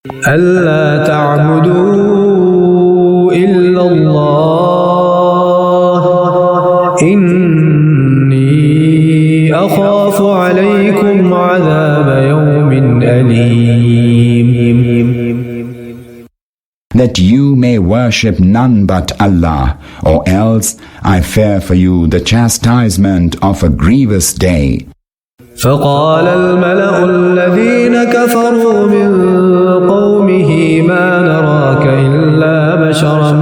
ألا تعبدوا إلا الله إني أخاف عليكم عذاب يوم أليم. That you may worship none but Allah, or else I fear for you the chastisement of a grievous day. فقال الملأ الذين كفروا من قومه ما نراك إلا بشرا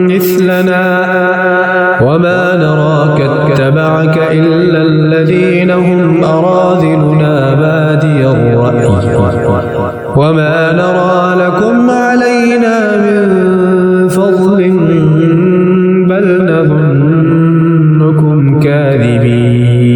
مثلنا وما نراك اتبعك إلا الذين هم أراذلنا بادي الرأي وما نرى لكم علينا من فضل بل نظنكم كاذبين.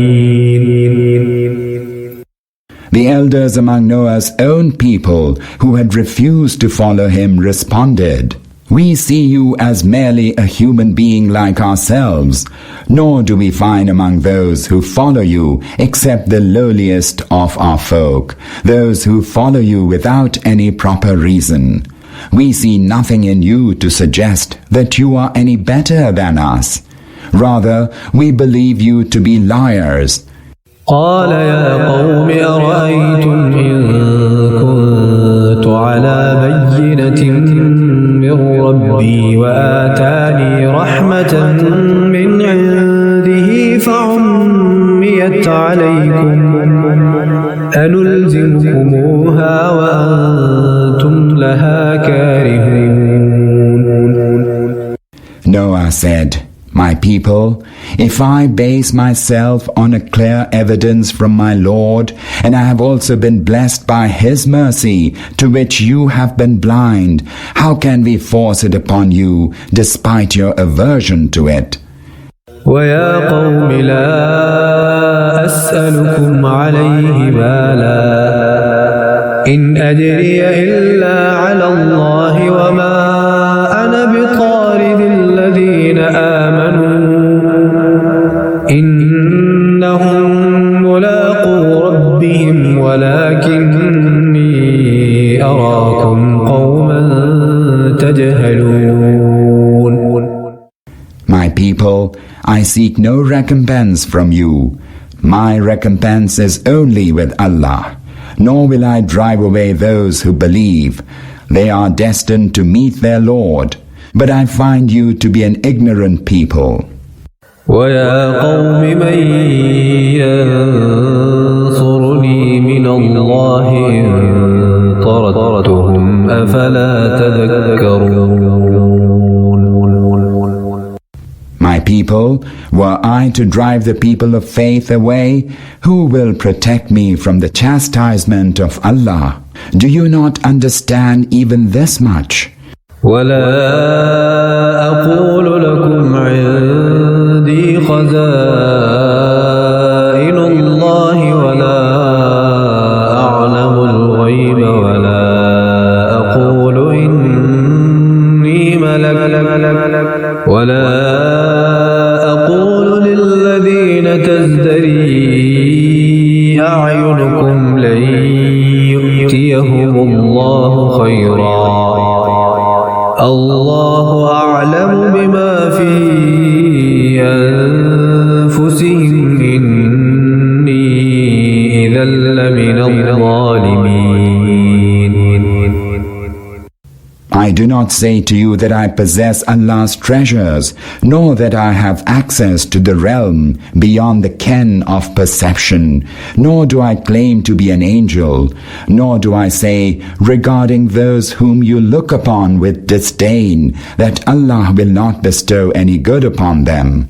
The elders among Noah's own people who had refused to follow him responded, "We see you as merely a human being like ourselves, nor do we find among those who follow you except the lowliest of our folk, those who follow you without any proper reason. We see nothing in you to suggest that you are any better than us. Rather, we believe you to be liars." قال يا قوم أرأيتم إن كنت على بينة من ربي وآتاني رحمة من عنده فعميت عليكم أنلزمكموها وأنتم لها كارهون. Noah said, "My people, if I base myself on a clear evidence from my Lord, and I have also been blessed by His mercy, to which you have been blind, how can we force it upon you, despite your aversion to it?" وَيَا قَوْمِ لَا أَسْأَلُكُمْ عَلَيْهِ مَالًا إِنْ أَجْرِيَ إِلَّا عَلَى اللَّهِ وَمَا أَنَا بِطَارِدِ الَّذِينَ آمَنُوا إِنَّهُمْ مُلَاقُو رَبِّهِمْ وَلَكِنِّي أَرَاكُمْ قَوْمًا تَجْهَلُونَ. My people, I seek no recompense from you. My recompense is only with Allah. Nor will I drive away those who believe. They are destined to meet their Lord. But I find you to be an ignorant people. وَيَا قَوْمِ مَنْ يَنْصُرُنِي مِنَ اللَّهِ إِنْ طَرَدتُّهُمْ أَفَلَا تَذَكَّرُونَ. My people, were I to drive the people of faith away, who will protect me from the chastisement of Allah? Do you not understand even this much? وَلَا أَقُولُ لَكُمْ عِنْدِي خَزَائِنُ اللَّهِ وَلَا أَعْلَمُ الْغَيْبَ وَلَا أَقُولُ إِنِّي مَلَكٌ وَلَا أَقُولُ لِلَّذِينَ تَزْدَرِي أَعْيُنُكُمْ لَنْ يُؤْتِيَهُمُ اللَّهُ خَيْرًا الله أعلم بما في أنفسهم إني إذا لمن الظالمين. I do not say to you that I possess Allah's treasures, nor that I have access to the realm beyond the ken of perception, nor do I claim to be an angel, nor do I say regarding those whom you look upon with disdain that Allah will not bestow any good upon them.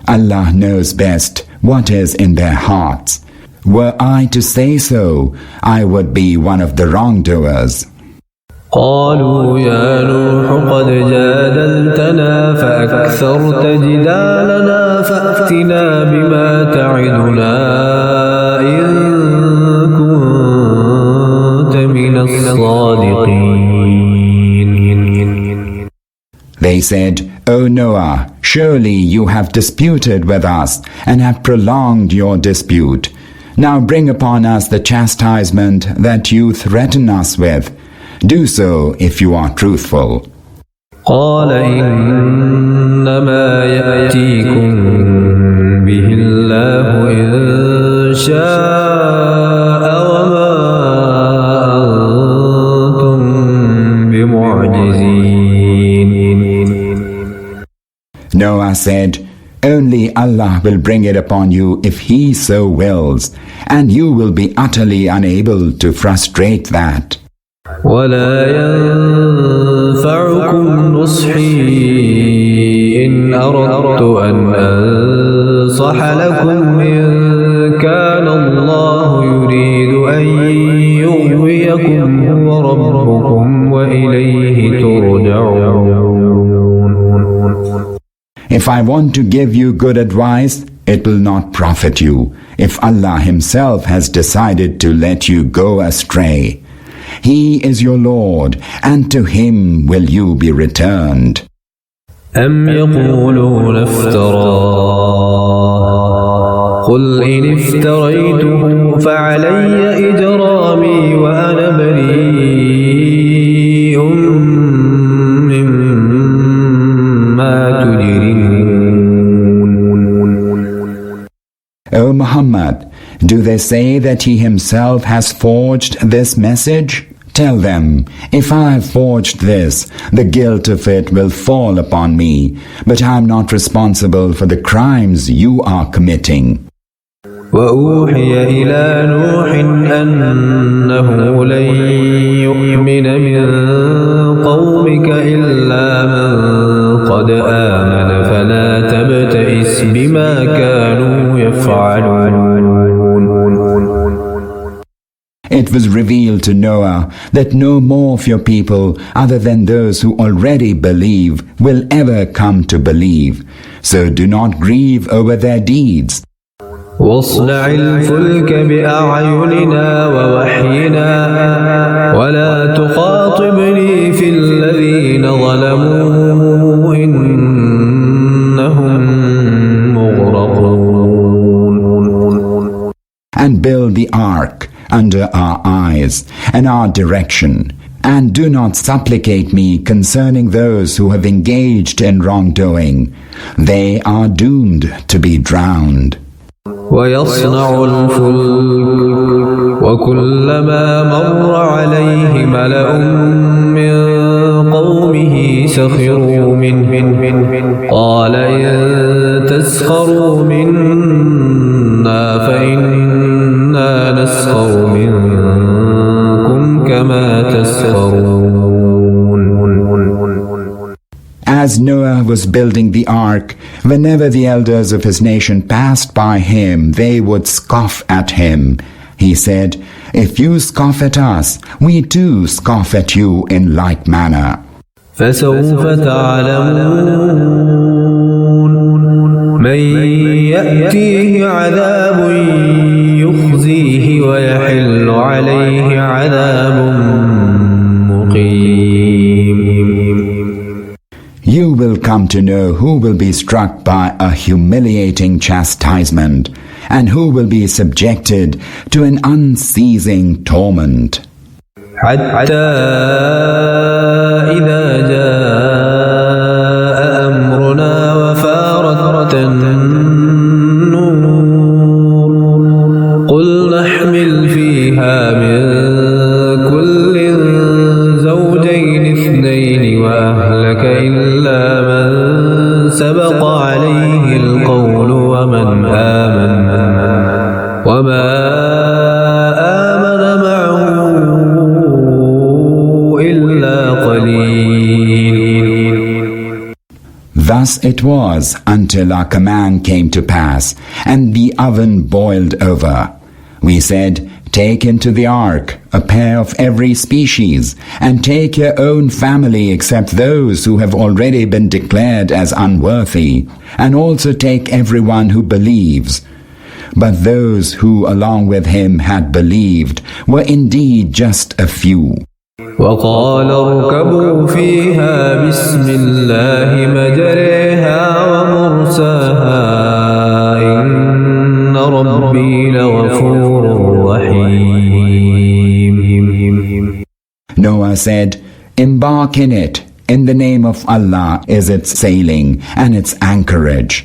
Allah knows best what is in their hearts. Were I to say so, I would be one of the wrongdoers. قالوا يا نوح قد جادلتنا فأكثرت جدالنا فأتنا بما تعدنا إن كنت من الصادقين. They said, "O Noah, surely you have disputed with us and have prolonged your dispute. Now bring upon us the chastisement that you threaten us with. Do so if you are truthful. قال إنما يأتيكم به الله إن شاء وما أنتم بمعجزين. Noah said, only Allah will bring it upon you if He so wills, and you will be utterly unable to frustrate that. ولا ينفعكم نصحي إن أردت أن أنصح لكم إن كان الله يريد أن يغويكم هو ربكم وإليه ترجعون. If I want to give you good advice, it will not profit you if Allah Himself has decided to let you go astray. He is your Lord, and to Him will you be returned. أم يقولون افتراه قل إن افتريته فعلي إجرامي وأنا بريء مما تجرمون. O Muhammad, do they say that He Himself has forged this message? Tell them, if I have forged this, the guilt of it will fall upon me, but I am not responsible for the crimes you are committing. وأوحي إلى نوح أنه لن يؤمن من قومك إلا من قد آمن فلا تبتئس بما كانوا يفعلون. It was revealed to Noah that no more of your people, other than those who already believe, will ever come to believe. So do not grieve over their deeds. واصنع الفلك بأعيننا ووحينا ولا تخاطبني في الذين ظلموا إنهم مغرقون. And build the ark under our eyes and our direction, and do not supplicate me concerning those who have engaged in wrongdoing. They are doomed to be drowned. ويصنع الفلك وكلما مر عليه ملأ من قومه سخروا منه قال إن تسخروا منا فإنا نسخر منكم كما تسخرون. As Noah was building the ark, whenever the elders of his nation passed by him, they would scoff at him. He said, if you scoff at us, we too scoff at you in like manner. فسوف تعلمون من يأتيه عذاب يخزيه ويحل عليه عذاب مقيم. You will come to know who will be struck by a humiliating chastisement and who will be subjected to an unceasing torment. حتى إذا جاء أمرنا وفارت النور قل نحمل فيها من كل زوجين اثنين وأهلك إلا من سبق عليه القول ومن آمن وما آمن معه إلا قليل. Thus it was until our command came to pass, and the oven boiled over. We said, take into the ark a pair of every species, and take your own family except those who have already been declared as unworthy, and also take everyone who believes. But those who along with him had believed were indeed just a few. وقال اركبوا فيها بسم الله مجريها ومرساها إن ربي لغفور Noah said, "Embark in it. In the name of Allah is its sailing and its anchorage.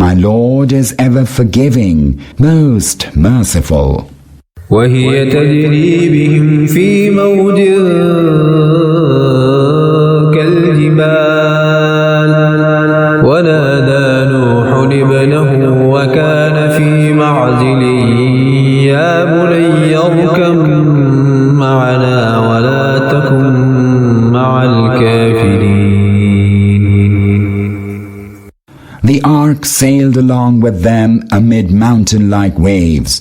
My Lord is ever forgiving, most merciful." وهي تجري بهم في موج كالجبال ونادى نوح ابنه وكان في معزل يا بني اركب معنا ولا تكن مع الكافرين. The ark sailed along with them amid mountain-like waves.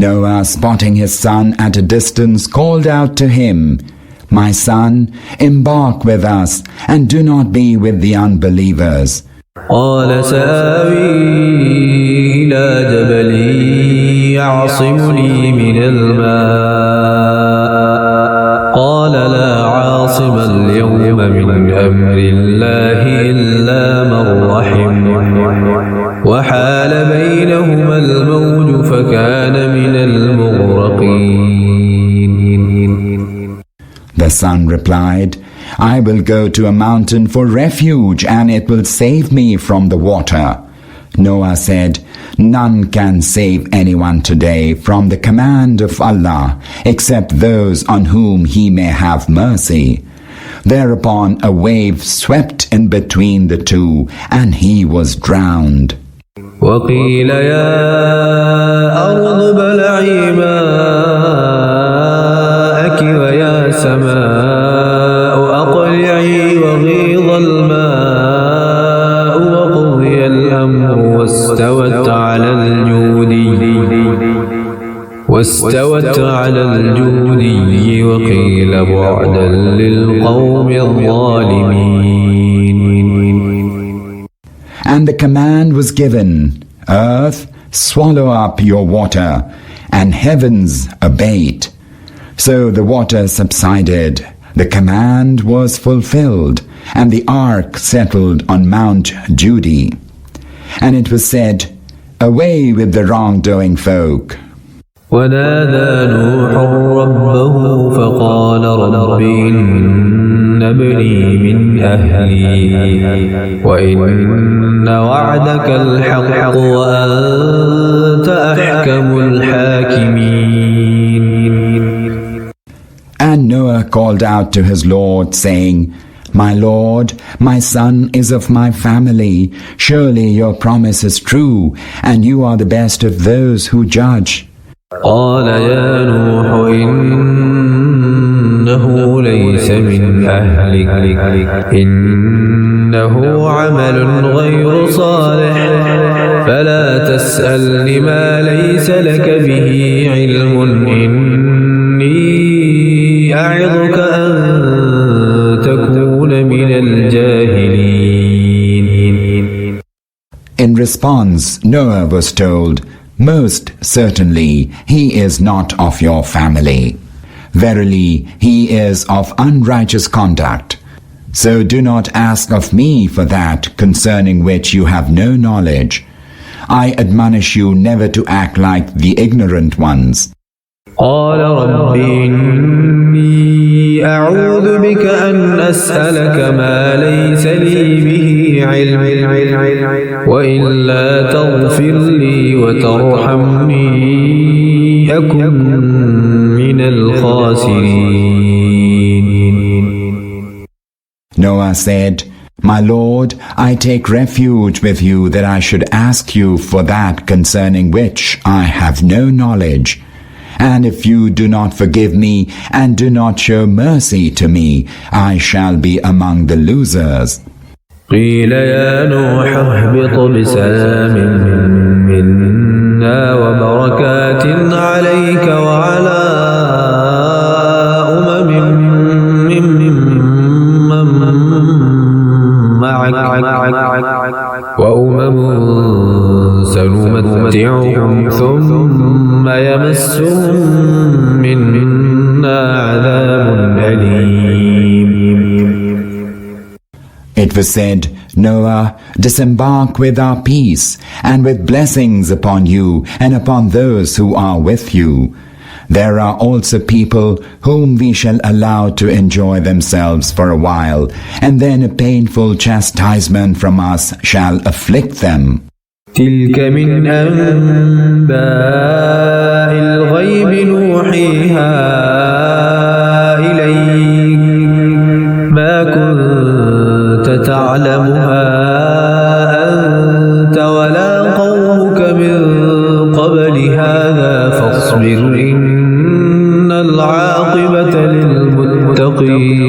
Noah, spotting his son at a distance, called out to him, "My son, embark with us and do not be with the unbelievers." قال سآوي إلى جبل يعصمني من الماء قال لا عاصم اليوم من أمر الله إلا من رحم وحال بينهما الموج فكان من المغرقين. The son replied, "I will go to a mountain for refuge and it will save me from the water." Noah said, "None can save anyone today from the command of Allah except those on whom He may have mercy." Thereupon a wave swept in between the two and he was drowned. وقيل يا أرض ابلعي ماءك ويا سماء أقلعي وغيض الماء وقضي الأمر واستوت على الجودي وقيل بعدا للقوم الظالمين. And the command was given, "Earth, swallow up your water," and heavens abate. So the water subsided, the command was fulfilled, and the ark settled on Mount Judy. And it was said, "Away with the wrongdoing folk." ونادى نوح ربه فقال رب إن ابني من أهلي وإن وعدك الحق وأنت أحكم الحاكمين. And Noah called out to his Lord, saying, "My Lord, my son is of my family. Surely your promise is true, and you are the best of those who judge." قال يا نوح إنه ليس من أهلك إنه عمل غير صالح فلا تسألني ما ليس لك به علم إني أعظك أن تكون من الجاهلين. In response, Noah was told, "Most certainly he is not of your family. Verily, he is of unrighteous conduct. So do not ask of me for that concerning which you have no knowledge. I admonish you never to act like the ignorant ones." قال رب إني أعوذ بك أن أسألك ما ليس لي به علم وإلا تغفر لي وترحمني أكن من الخاسرين. Noah said, "My Lord, I take refuge with you that I should ask you for that concerning which I have no knowledge. And if you do not forgive me and do not show mercy to me, I shall be among the losers." قيل يا نوح اهبط بسلام منا وبركات عليك وعلى وأمم سنمتعهم ثم يمسهم منا عذاب أليم. It was said, "Noah, disembark with our peace and with blessings upon you and upon those who are with you. There are also people whom we shall allow to enjoy themselves for a while, and then a painful chastisement from us shall afflict them. تلك من أنباء الغيب نوحيها إليك ما كنت تعلمها أنت ولا قومك من قبل هذا فاصبر إن العاقبة للمتقين.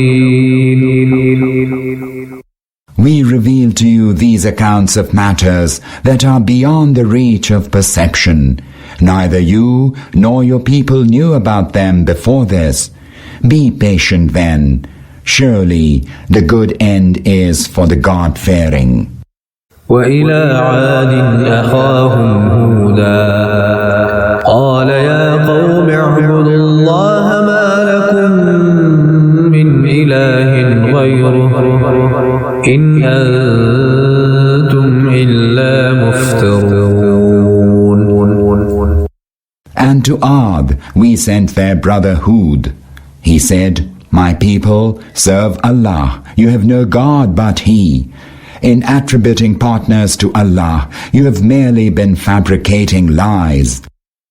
We reveal to you these accounts of matters that are beyond the reach of perception. Neither you nor your people knew about them before this. Be patient then. Surely the good end is for the God-fearing. وإلى عاد أخاهم هودا قال يا قوم اعبدوا الله ما لكم من إله غيره إن أنتم إلا مفترون. And to Ad we sent their brother Hud. He said, My people, serve Allah. You have no God but He. In attributing partners to Allah, you have merely been fabricating lies.